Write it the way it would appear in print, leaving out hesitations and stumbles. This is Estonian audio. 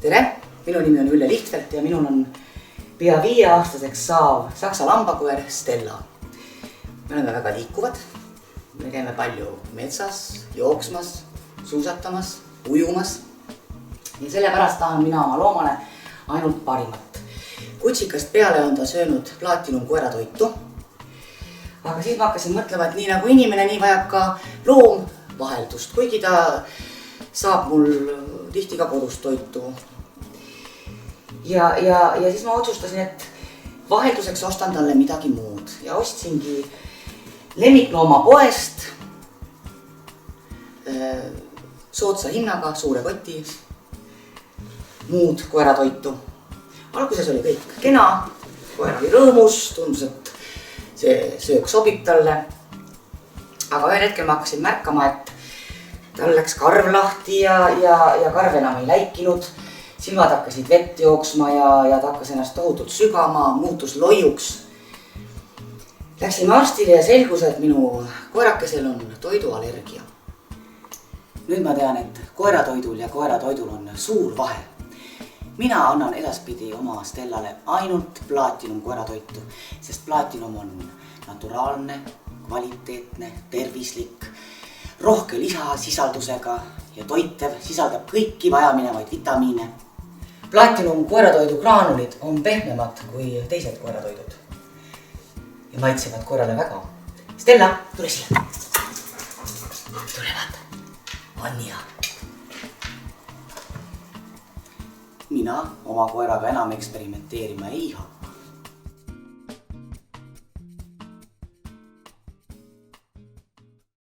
Tere! Minu nimi on Ülle Lihtfelt ja minul on pea 5-aastaseks saav saksa lambakoer Stella. Me oleme väga liikuvad. Me käime palju metsas, jooksmas, suusatamas, ujumas. Ja sellepärast tahan mina oma loomale ainult parimat. Kutsikast peale on ta söönud plaatinum koeratoitu. Aga siis ma hakkasin mõtlema, et nii nagu inimene, nii vajab ka loom vaheldust, kuigi ta saab mul tihti ka kodust toitu. Ja siis ma otsustasin, et vahelduseks ostan talle midagi muud ja ostsingi lemmiklooma poest soodsa hinnaga suure koti muud koeratoitu. Alguses oli kõik kena, koer oli rõõmus, tundus, et see söök sobib talle. Aga ühel hetkel ma hakkasin märkama, et tal läks karv lahti ja karv enam ei läikinud. Silmad hakkasid vett jooksma ja ta hakkas ennast tohutult sügama, muutus loiuks. Läksime arstile ja selgus, et minu koerakesel on toidualergia. Nüüd ma tean, et koeratoidul ja koeratoidul on suur vahe. Mina annan edaspidi oma Stellale ainult plaatinum koeratoitu, sest plaatinum on naturaalne, kvaliteetne, tervislik, rohke lisasisaldusega ja toitev, sisaldab kõiki vajaminevaid vitamiine. Plaatinum koeratoidu graanulid on pehmemad kui teised koeratoidud ja maitsevad koerale väga. Stella, tule siia. Tule vaata. On hea. Mina oma koeraga enam eksperimenteerima ei hakka.